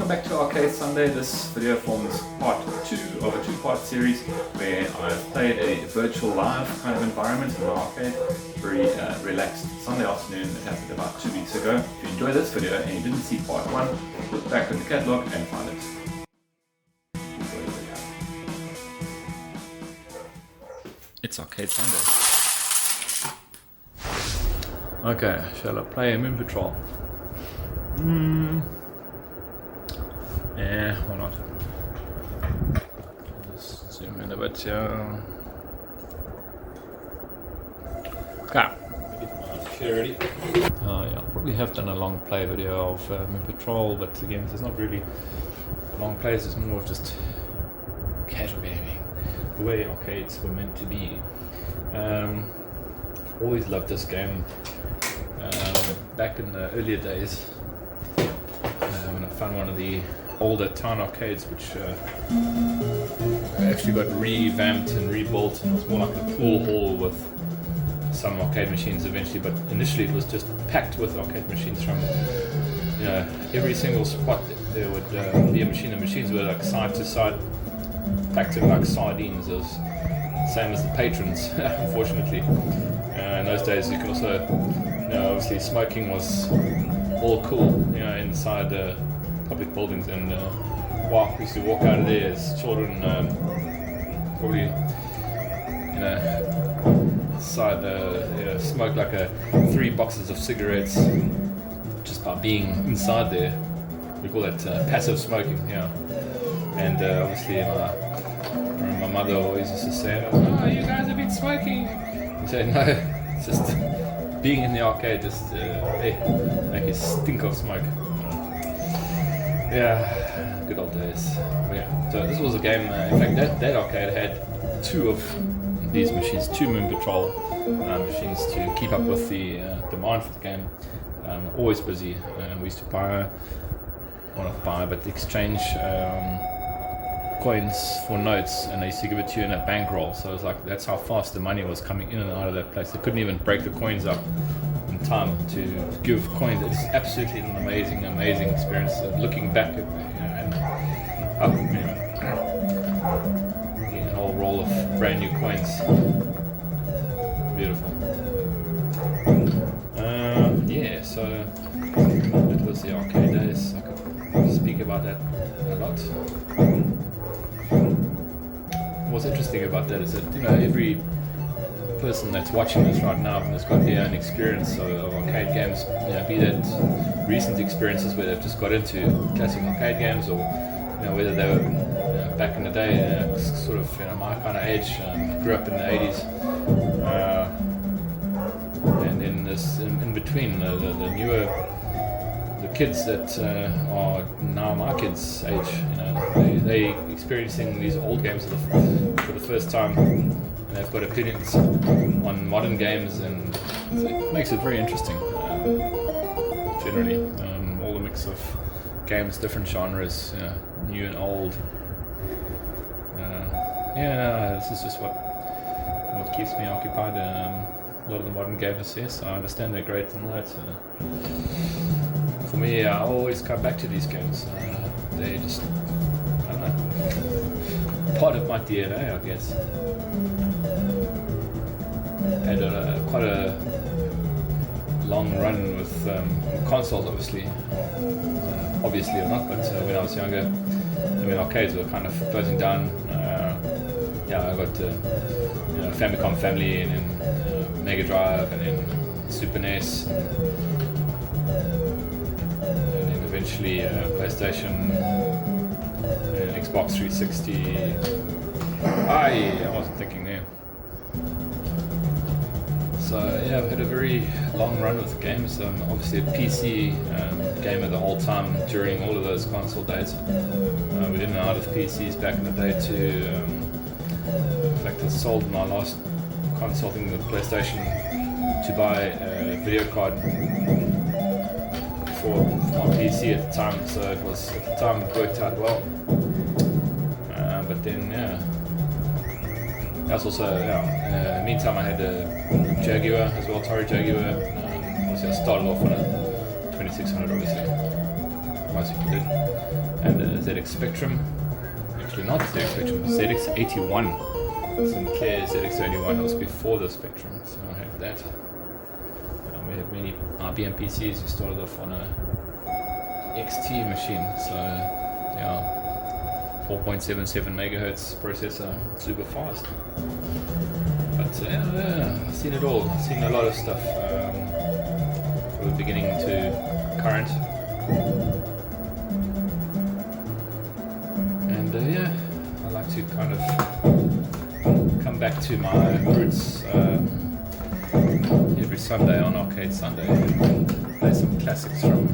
back to Arcade Sunday. This video forms part 2 of a 2-part series where I've played a virtual live kind of environment in an arcade. Very relaxed Sunday afternoon. It happened about 2 weeks ago. If you enjoyed this video and you didn't see part 1, look back in the catalogue and find it. Enjoy the video. It's Arcade Sunday. Okay, shall I play Moon Patrol? Yeah, why not? Just zoom in a bit here. Okay. Get my chair ready. Oh yeah, probably have done a long play video of Moon Patrol, but again, there's not really long plays, it's more of just casual gaming. The way arcades were meant to be. Always loved this game. Back in the earlier days, when I found one of the older town arcades, which actually got revamped and rebuilt, and it was more like a pool hall with some arcade machines eventually, but initially it was just packed with arcade machines from every single spot. There would be a machine. The machines were like side to side, packed in like sardines. It was same as the patrons, unfortunately. In those days, you could also, obviously smoking was all cool, inside public buildings, and wow, we used to walk out of there as children, probably, smoke like 3 boxes of cigarettes just by being inside there. We call that passive smoking, and obviously my mother always used to say, "Oh, you guys have been smoking." I said, "No, it's just being in the arcade, just make you stink of smoke." Yeah, good old days. Yeah, so this was a game. In fact, that arcade had 2 of these machines, 2 Moon Patrol machines to keep up with the demand for the game. Always busy. We used to exchange coins for notes, and they used to give it to you in a bankroll. So it was like, that's how fast the money was coming in and out of that place. They couldn't even break the coins up in time to give coins. It's absolutely an amazing experience. Looking back at a whole roll of brand new coins. Beautiful. So it was the arcade days. I could speak about that a lot. What's interesting about that is that every person that's watching this right now has got their own experience of arcade games. Be that recent experiences where they've just got into classic arcade games, or whether they were back in the day, sort of my kind of age, grew up in the 80s, and in this in between the newer. The kids that are now my kids' age, they experiencing these old games for the first time, and they've got opinions on modern games, and it makes it very interesting. Generally, all the mix of games, different genres, new and old. This is just what keeps me occupied. A lot of the modern games, yes, I understand they're great and all that. For me, I always come back to these games. They're just, I don't know, part of my DNA, I guess. Had quite a long run with consoles, obviously or not, but when I was younger, arcades were kind of closing down. I got Famicom Family, and then Mega Drive, and then Super NES. Eventually PlayStation, Xbox 360. I wasn't thinking there. So I've had a very long run with games. Obviously a PC gamer the whole time during all of those console days. We didn't know out of PCs back in the day too. In fact, I sold my last console, the PlayStation, to buy a video card for my PC at the time, so it was, at the time, it worked out well. But then, that's also, in the meantime, I had a Jaguar as well, Atari Jaguar. Obviously, I started off on a 2600, obviously. most people did. And ZX Spectrum, actually not ZX Spectrum, ZX81. Sinclair ZX81 was before the Spectrum, so I had that. We had many IBM PCs. We started off on a XT machine, so yeah, 4.77 megahertz processor, super fast. But yeah, I've seen it all. I've seen a lot of stuff, from the beginning to current. And yeah, I like to kind of come back to my roots every Sunday on Arcade Sunday. Play some classics from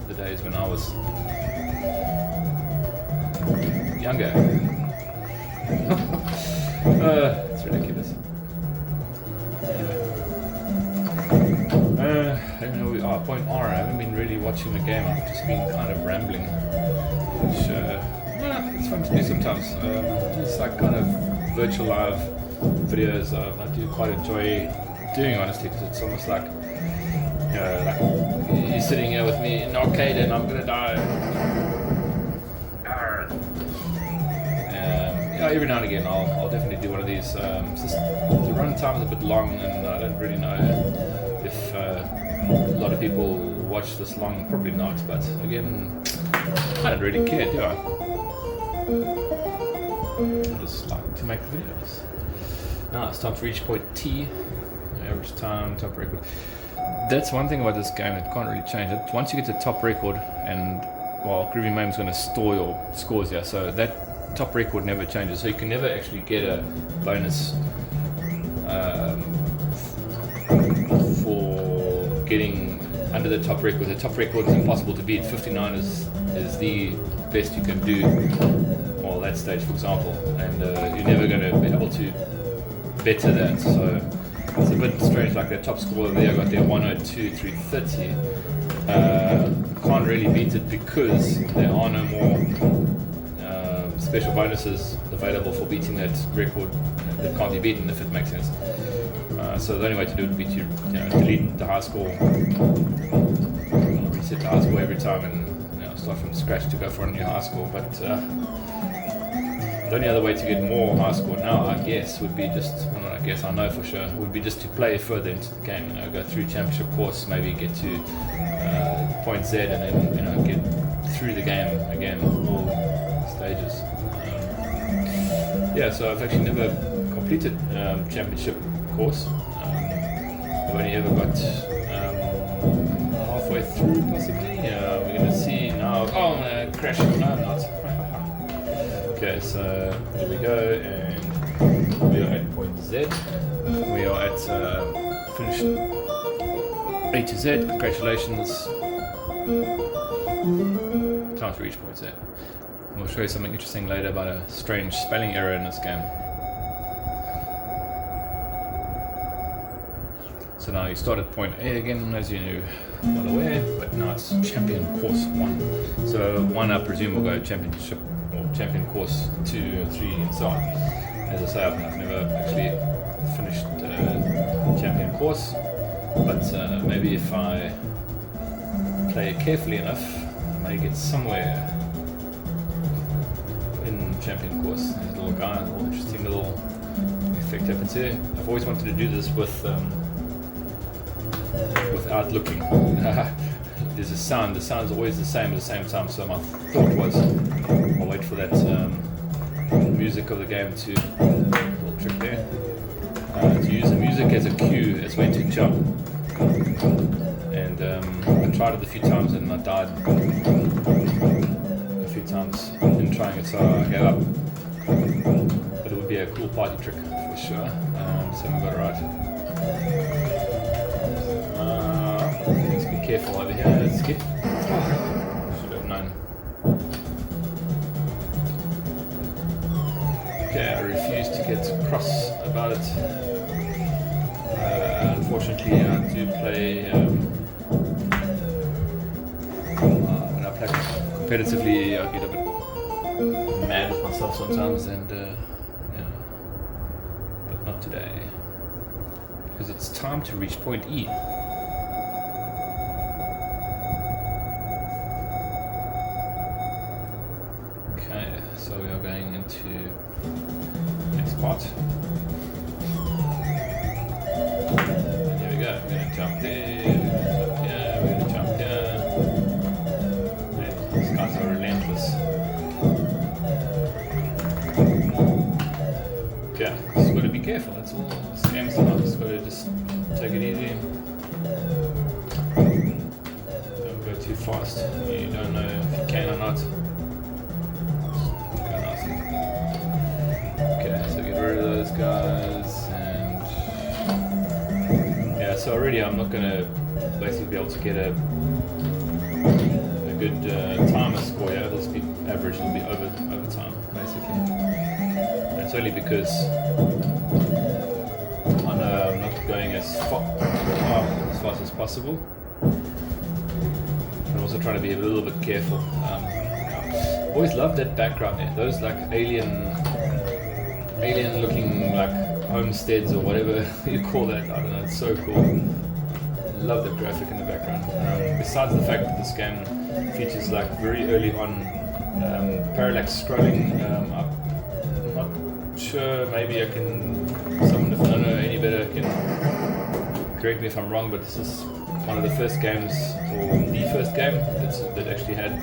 the days when I was younger. It's ridiculous. Point R, I haven't been really watching the game. I've just been kind of rambling, which it's fun to do sometimes. It's like kind of virtual live videos. I do quite enjoy doing, honestly, because it's almost like, like you're sitting here with me in arcade and I'm gonna die. Every now and again I'll definitely do one of these. Just the run time is a bit long, and I don't really know if a lot of people watch this long. Probably not, but again, I don't really care, do I? I just like to make videos. Now it's time to reach point T, average time, top record. That's one thing about this game, it can't really change it. Once you get to top record, and well, Groovy Mame's going to store your scores here, so that top record never changes, so you can never actually get a bonus for getting under the top record. The top record is impossible to beat. 59 is the best you can do, well, that stage, for example, and you're never going to be able to better that. So it's a bit strange. Like the top score there, I got there 102 330. Can't really beat it because there are no more special bonuses available for beating that record that can't be beaten, if it makes sense. So the only way to do it would be to delete the high score, reset the high score every time, and start from scratch to go for a new high score. But the only other way to get more high score now, I guess, would be just, well, not I guess, I know for sure, would be just to play further into the game. Go through championship course, maybe get to point Z, and then get through the game again, all stages. So I've actually never completed championship course. I've only ever got halfway through, possibly. We're going to see now. Oh, I'm going to crash. No, I'm not. Okay, so here we go, and we are at point Z. We are at finished A to Z. Congratulations. Time to reach point Z. We'll show you something interesting later about a strange spelling error in this game. So now you start at point A again, as you knew, well aware, but now it's champion course 1. So 1, I presume, will go championship or champion course 2, 3, and so on. As I say, I've never actually finished champion course, but maybe if I play it carefully enough, I may get somewhere in champion course. There's a little guy, a little interesting little effect happens here. I've always wanted to do this without looking. There's a sound. The sound's always the same at the same time. So my thought was, I'll wait for that music of the game to, little trick there, to use the music as a cue as when to jump. And I tried it a few times and I died a few times in trying it, so I gave up. But it would be a cool party trick for sure. Just haven't got it right. Let's be careful over here. Let's skip. Should have known. Okay, I refuse to get cross about it. Unfortunately, I do play. When I play competitively, I get a bit mad with myself sometimes, and but not today, because it's time to reach point E. So we are going into the next part. And here we go. We're going to jump there, we're going to jump here. Man, these guys are relentless. Okay, just got to be careful. That's all. This game's about. Just got to just take it easy. Don't go too fast. You don't know if you can or not. Okay, so get rid of those guys, and yeah, so already I'm not going to basically be able to get a good timer score. Yeah, it'll be average, it'll be over time basically. And it's only because I know I'm not going as fast as possible. I'm also trying to be a little bit careful. Always loved that background there. Those like alien looking like homesteads or whatever you call that. I don't know. It's so cool. Love that graphic in the background. Besides the fact that this game features like very early on parallax scrolling. I'm not sure. Maybe I can. Someone if I don't know any better can correct me if I'm wrong. But this is one of the first games, or the first game that actually had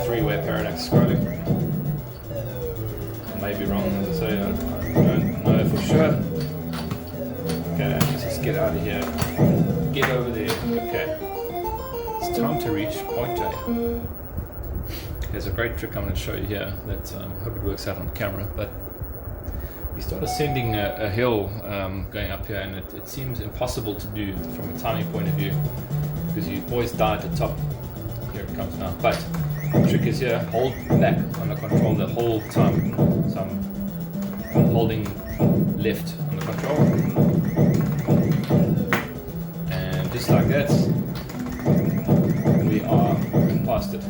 three-way parallax scrolling. I may be wrong, as I say, I don't know for sure. Okay, let's just get out of here. Get over there. Okay. It's time to reach point J. There's a great trick I'm going to show you here that I hope it works out on camera, but you start ascending a hill going up here, and it seems impossible to do from a timing point of view because you always die at the top. Here it comes now. But the trick is here, hold back on the control the whole time. So I'm holding left on the control. And just like that, we are past it.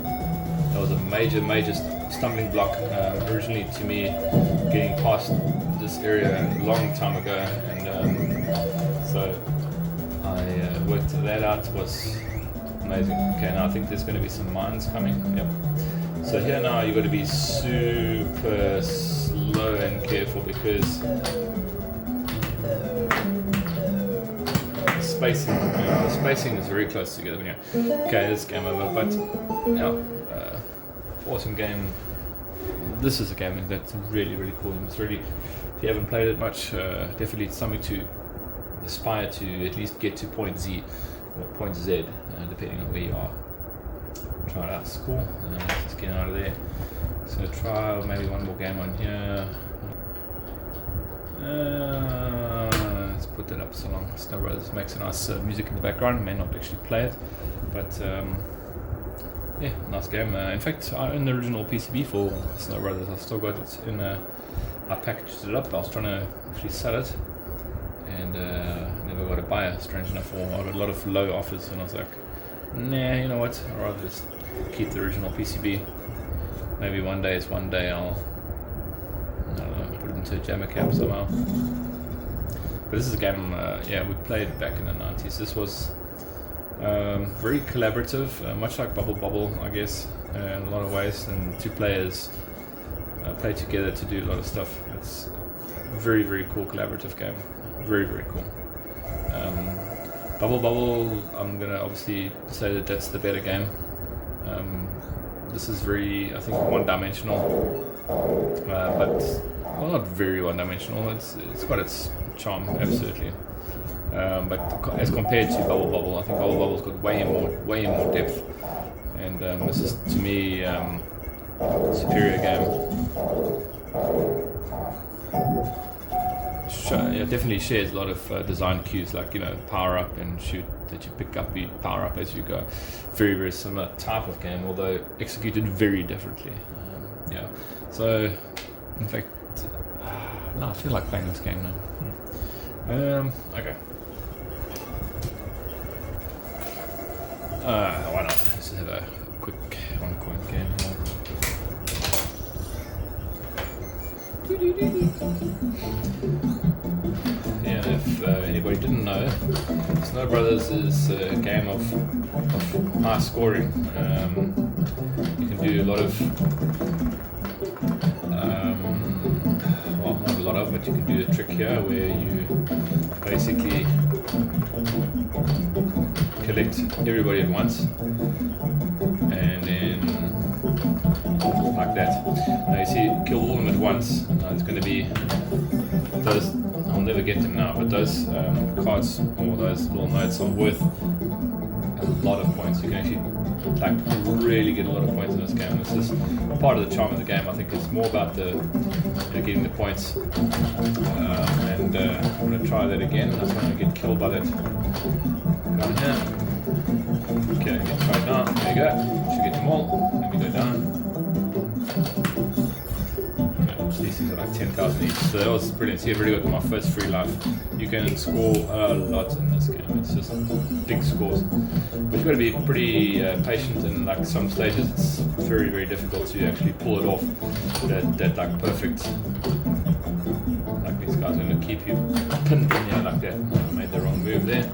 That was a major stumbling block originally to me getting past this area a long time ago, and so I worked that out. It was amazing. Okay, now I think there's going to be some mines coming. Yep. So here now you've got to be super slow and careful because the spacing is very close together here. Okay, this game over, but yeah, awesome game. This is a game that's really cool. It's really, if you haven't played it much, definitely it's something to aspire to at least get to point Z or point Z, depending on where you are. Try it out. It's cool. Let's just get out of there. So try maybe one more game on here. Let's put that up so long. Snow Brothers makes a nice music in the background. May not actually play it, but yeah, nice game. In fact, I own the original PCB for Snow Brothers. I still got it in I packaged it up. I was trying to actually sell it, and never got a buyer, strange enough. I got a lot of low offers, and I was like, nah, you know what, I'd rather just keep the original PCB. Maybe one day I'll, I don't know, put it into a jammer cab somehow. But this is a game, yeah, we played back in the 90s. This was very collaborative, much like Bubble Bobble, I guess, in a lot of ways, and two players play together to do a lot of stuff. It's a very cool collaborative game. Very cool. Bubble Bobble, I'm gonna obviously say that that's the better game. This is very, I think, one-dimensional, but well, not very one-dimensional. It's got its charm, absolutely. But as compared to Bubble Bobble, I think Bubble Bubble's got way more depth, and this is to me superior game. Yeah, definitely shares a lot of design cues, like, you know, power up and shoot that you pick up, you power up as you go. Very similar type of game, although executed very differently. Yeah, so in fact, no, I feel like playing this game now. Okay. Why not? Let's have a quick one-coin game here. Yeah, if anybody didn't know, Snow Brothers is a game of high scoring. You can do a lot of, well, not a lot of, but you can do a trick here where you basically collect everybody at once, and then like that. Now you see, kill all of them at once. Now it's going to be those. I'll never get them now, but those cards or those little notes are worth a lot of points. You can actually really get a lot of points in this game. This is part of the charm of the game. I think it's more about the getting the points. And I'm going to try that again. I'm going to get killed by that guy here. Okay, get tried now. There you go. Should get them all. Let me go down. These things are like 10,000 each, so that was brilliant. See, I've already got my first free life. You can score a lot in this game. It's just big scores, but you've got to be pretty patient. And like some stages, it's very, very difficult to actually pull it off. That like perfect. Like these guys are going to keep you pinned in here like that. I made the wrong move there.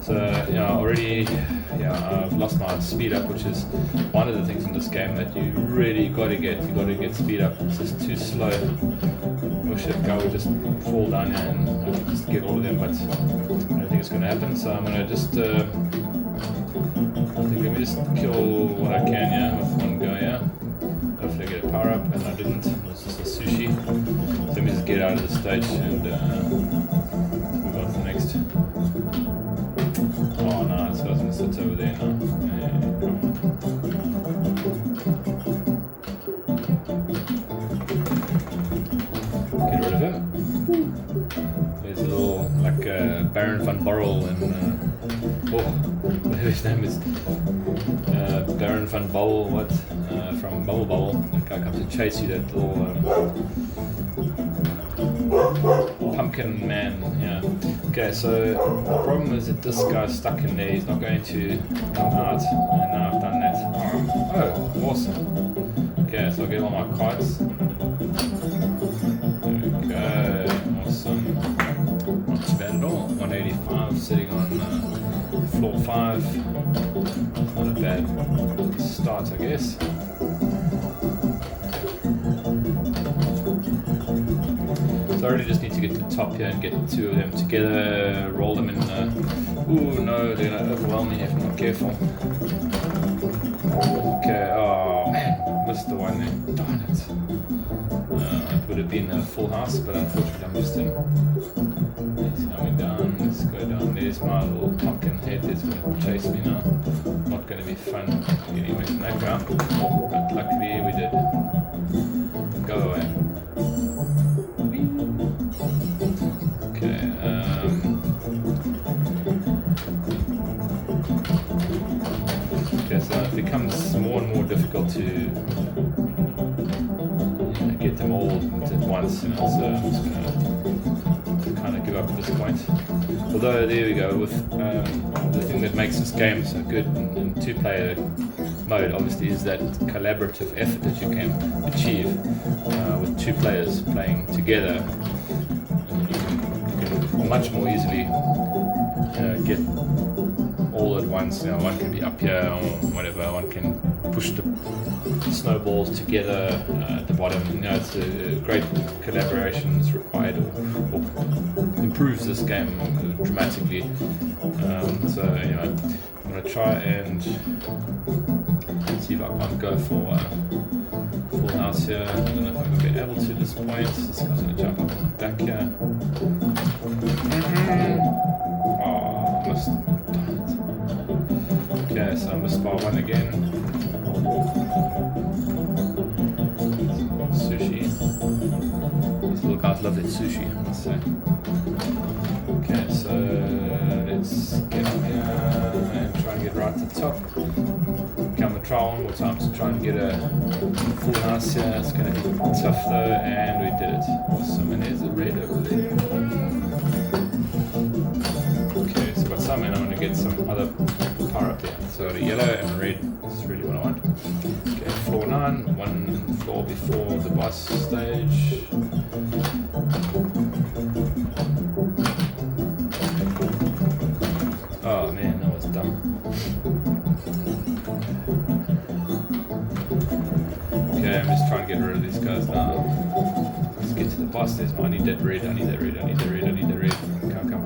So already, I've lost my speed up, which is one of the things in this game that you really got to get. You got to get speed up. It's just too slow. Wish that guy would just fall down here and I could just get all of them, but I don't think it's going to happen. So I'm going to just, let me just kill what I can, with one go, Hopefully I get a power up, and I didn't. It's just a sushi. So let me just get out of the stage and move on to the next. Oh no, this guy's gonna sit over there now. Get rid of him. There's a little Baron van Borrel and whatever his name is. Baron van Borrel, from Bubble Bubble. That guy comes to chase you, that little pumpkin man, Okay, so the problem is that this guy's stuck in there. He's not going to come out, and now I've done that. Oh, awesome. Okay, so I'll get all my cards. There we go, awesome. Not too bad at all. 185 sitting on floor 5. Not a bad start, I guess. So I really just need to get to the top here and get the two of them together, roll them in. Ooh, no, they're going to overwhelm me if I'm not careful. Okay, oh man, missed the one there. Darn it. It would have been a full house, but unfortunately I missed him. He's coming down, let's go down. There's my little pumpkin head that's going to chase me now. Not going to be fun getting away from that guy, but luckily we did. Go away. Okay, so it becomes more and more difficult to get them all at once, so I'm just going to kind of give up at this point. Although, there we go, with the thing that makes this game so good in two-player mode, obviously, is that collaborative effort that you can achieve with two players playing together. You can much more easily get all at once. One can be up here or whatever. One can push the snowballs together at the bottom. It's a great collaboration is required, or improves this game dramatically. So I'm going to try and see if I can't go for full house here. I don't know if I'm going to be able to at this point. This guy's going to jump up on the back here. Oh, I missed. Okay, so I missed by one again. Sushi. These little guys love that sushi, I must say. Okay, so let's get up here and try and get right to the top. Come and try one more time to try and get a full house here. It's going to be tough though, and we did it. Awesome, and there's a red over there. Okay, so I've got some, and I'm going to get some other power up there. So the yellow and red is really what I want. Okay, floor 9, one floor before the boss stage. game. Just trying to get rid of these guys now. Let's get to the boss. There's I need that red, I need that red, I need that red, I need that red. Come.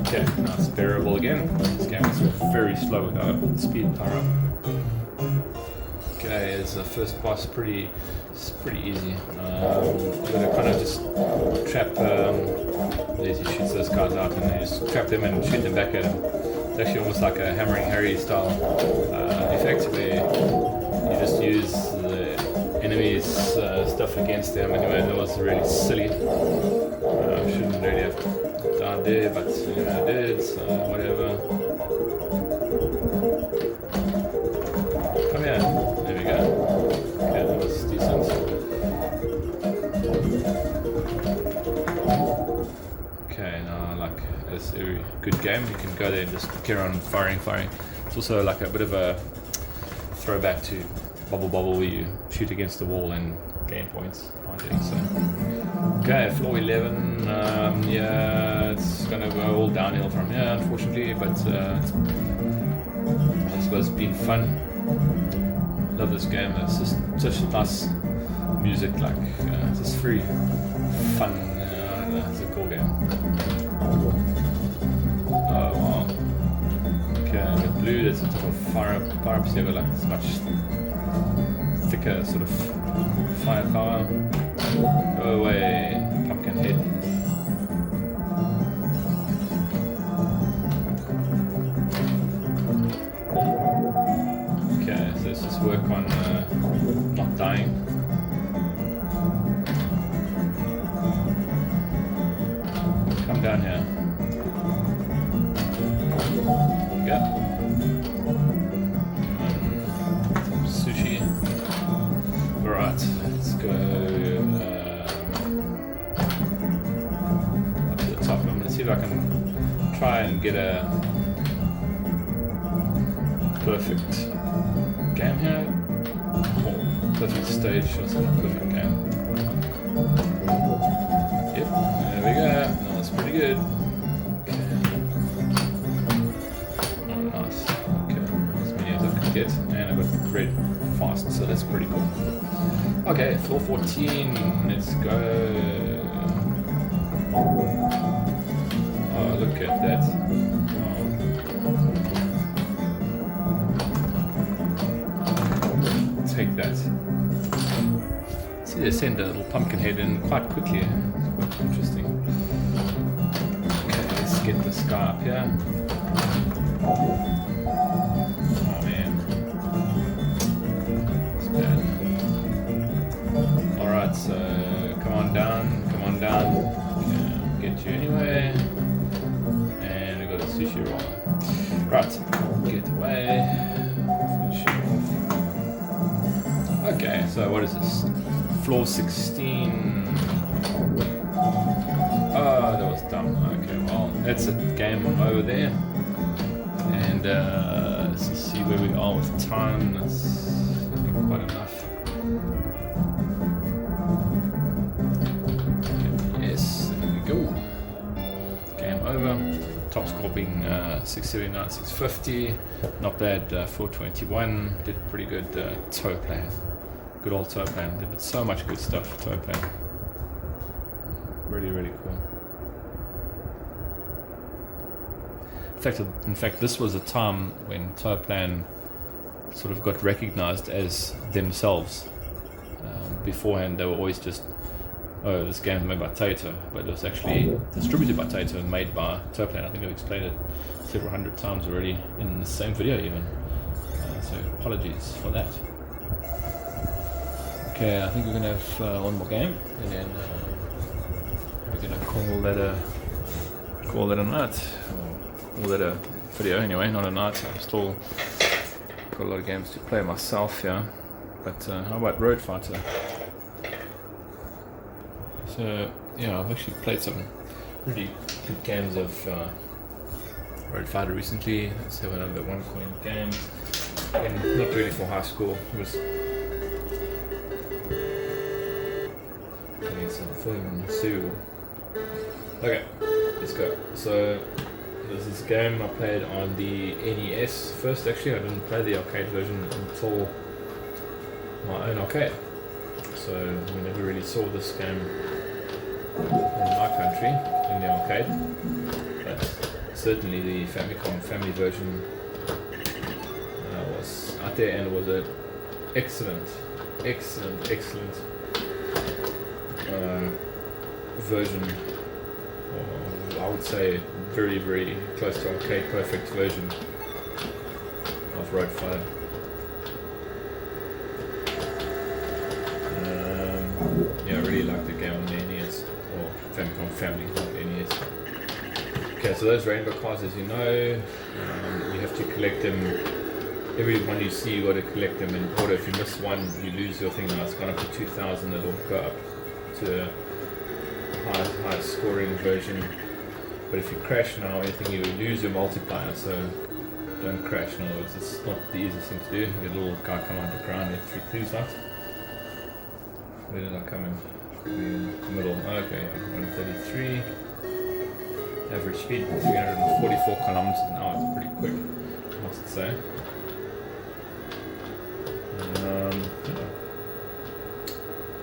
Okay, now it's bearable again. This game is very slow without speed power up. Okay, is the first boss pretty easy. You're gonna kind of just trap. He shoots those guys out, and then you just trap them and shoot them back at him. It's actually almost like a Hammering Harry style effect, where you just use the enemy's stuff against them. Anyway, that was really silly. Shouldn't really have died there, but you know, I did. So whatever. Come here. There we go. Okay, that was decent. Okay, now like as every good game, you can go there and just carry on firing. It's also like a bit of a throwback to Bubble where you shoot against the wall and gain points by doing so. Okay, floor 11, yeah, it's gonna go all downhill from here unfortunately, but it's, I suppose it's been fun. Love this game. It's just such nice music, like it's just very fun. I don't know, it's a cool game. Oh wow. Okay, the blue, that's a type of fire up here, but like it's much thicker sort of firepower. Go away, pumpkin head. Let's just work on not dying. Come down here. Go. Sushi. Alright, let's go up to the top. I'm going to see if I can try and get a perfect game here, or perfect stage, or something, perfect game. Yep, there we go. No, that's pretty good. Okay. Oh, nice. Okay, as many as I can get, and I got red fast, so that's pretty cool. Okay, floor 14. Let's go. Oh, look at that. Take that. See, they send a little pumpkin head in quite quickly. It's quite interesting. Okay, let's get this guy up here. Oh man, it's bad. Alright, so come on down. Okay, get you anyway. And we got a sushi roll. Right, get away. Finish it off. Okay, so what is this? Floor 16. Oh, that was dumb. Okay, well, that's a game over there. And let's just see where we are with time. That's quite enough. Yes, there we go. Game over. Top score being 679, 650. Not bad. 421. Did pretty good toe plan. Good old toe plan. They did so much good stuff. Toe plan. Really, really cool. In fact, this was a time when toe plan sort of got recognized as themselves. Beforehand, they were always just, oh, this game is made by Taito, but it was actually distributed by Taito and made by toe plan. I think I've explained it several hundred times already in the same video even. So apologies for that. Okay, I think we're going to have one more game, and then we're going to call that a night. Call that a video anyway, not a night. I've still got a lot of games to play myself here. But how about Road Fighter? So yeah, I've actually played some really good games of Road Fighter recently. Let's have another one coin game. And not really for high school. It was some film cereal. Okay, let's go. So this is a game I played on the NES first. Actually, I didn't play the arcade version until my own arcade. So we never really saw this game in my country in the arcade, but certainly the Famicom family version was out there, and it was an excellent version. Or I would say very close to arcade perfect version of Road Fighter. Yeah, I really like the game on the NES, or Famicom family, not the NES. Okay, so those rainbow cards, as you know, you have to collect them. Every one you see, you got to collect them in order. If you miss one, you lose your thing. Now it's gone up to 2,000. It'll go up to a high scoring version. But if you crash now, anything, you lose your multiplier. So don't crash. In other words, it's not the easiest thing to do. Your little guy come out of the ground, get 3 clues out. Where did I come in? In the middle. Okay, 133. Average speed 344 kilometers an hour. It's pretty quick, I must say. Yeah.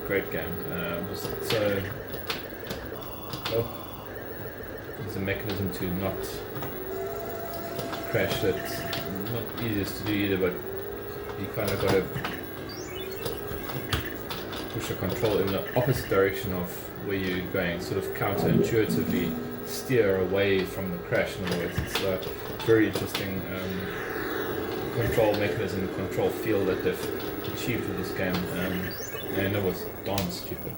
Great game. There's a mechanism to not crash that's not easiest to do either, but you kind of got to push the control in the opposite direction of where you're going, sort of counterintuitively steer away from the crash. In other words, it's a very interesting control mechanism, control field that they've achieved with this game, and it was darn stupid,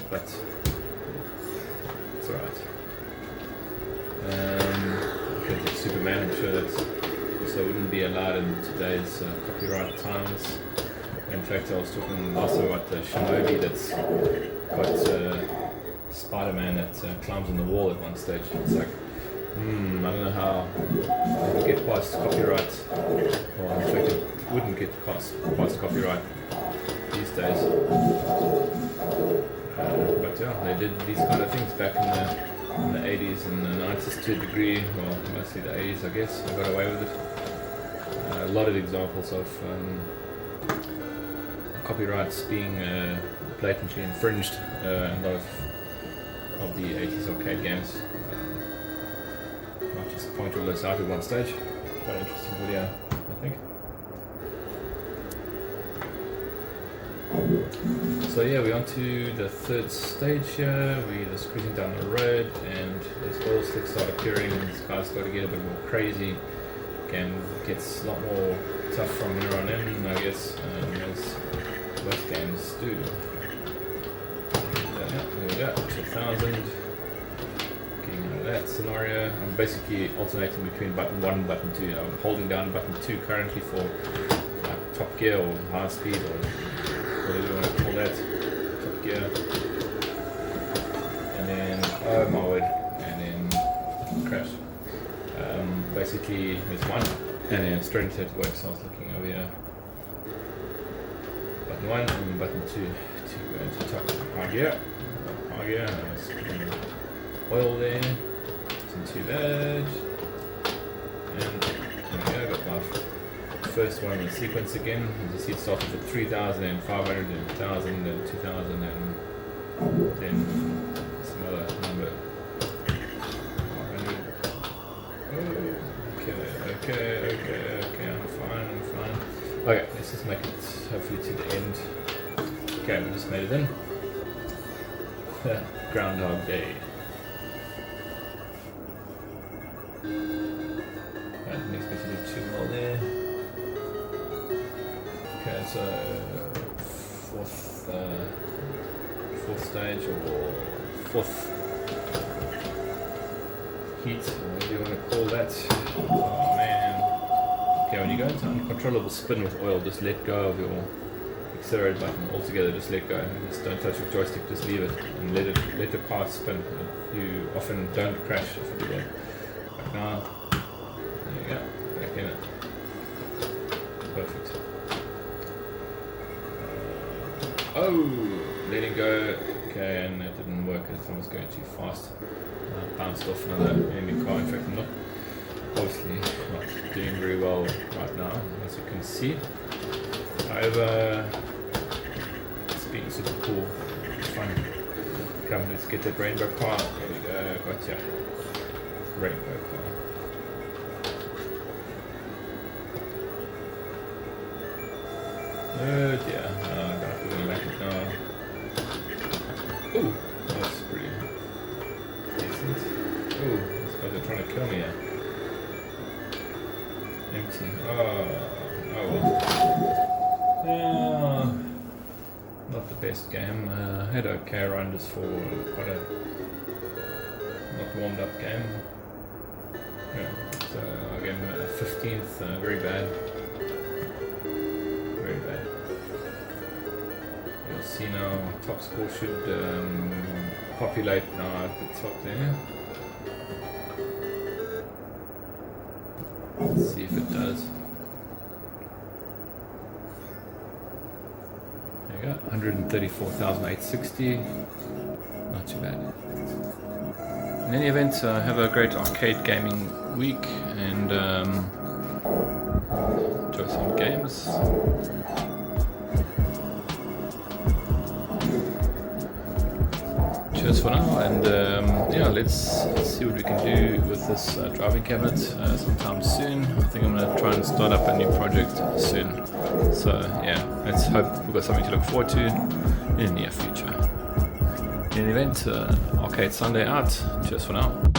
but it's alright. Okay, Superman, I'm sure that also wouldn't be allowed in today's copyright times. In fact, I was talking also about the Shinobi that's got Spider-Man that climbs on the wall at one stage. It's like, I don't know how it would get past copyright. Well, in fact, it wouldn't get past copyright these days. But yeah, they did these kind of things back in the 80s and the 90s to a degree. Well, mostly the 80s, I guess. I got away with it. A lot of examples of copyrights being blatantly infringed in a lot of the 80s arcade games. Might just point all this out at one stage. Quite an interesting video, I think. So yeah, we're on to the third stage here. We're just cruising down the road, and there's oil slicks start appearing, and the skies start to get a bit more crazy. Game gets a lot more tough from here on in, I guess, as most games do. There we go, 2000. Getting out of that scenario. I'm basically alternating between button 1 and button 2. I'm holding down button 2 currently for top gear or high speed or whatever you want to call that. Top gear. And then, oh my word, and then crash. Basically, there's one, and then straight into it works. So I was looking over here. Button 1 and button 2 to go into top high gear. Let's put in oil there. Isn't too bad. And there we go, got my first one in the sequence again. As you see, it started with 3,000 and 500 and 1,000 and 2,000 and then some other number. 500. Okay, I'm fine. Okay, let's just make it hopefully to the end. Okay, we just made it in. Groundhog Day. That makes me to do 2 more there. Okay, so fourth stage or fourth heat, or whatever you want to call that. Oh man. Okay, when you go into uncontrollable spin with oil, just let go of your accelerate button altogether, just let go. Just don't touch your joystick, just leave it and let the car spin. You often don't crash if you do that. Like now, there you go, back in it. Perfect. Oh, letting go. Okay, and it didn't work as I was going too fast. Bounced off another enemy car. In fact, I'm not obviously not doing very well right now, as you can see. However, it's been super cool, fun. Come, let's get that rainbow car. There we go, gotcha. Rainbow car. Oh dear, I'm gonna have to make it now. Ooh, that's pretty decent. Ooh, these guys are trying to kill me here. Empty. Oh, not the best game. Had a okay run just for quite a not warmed up game. Yeah, so again 15th, very bad. Very bad. You'll see now top score should populate now at the top there. Let's see if it does. There you go, 134,860. Not too bad. In any event, have a great arcade gaming week and enjoy some games. Cheers for now, and yeah, let's see what we can do with this driving cabinet sometime soon. I think I'm going to try and start up a new project soon. So yeah, let's hope we've got something to look forward to in the near future. In any event, Arcade Sunday out. Cheers for now.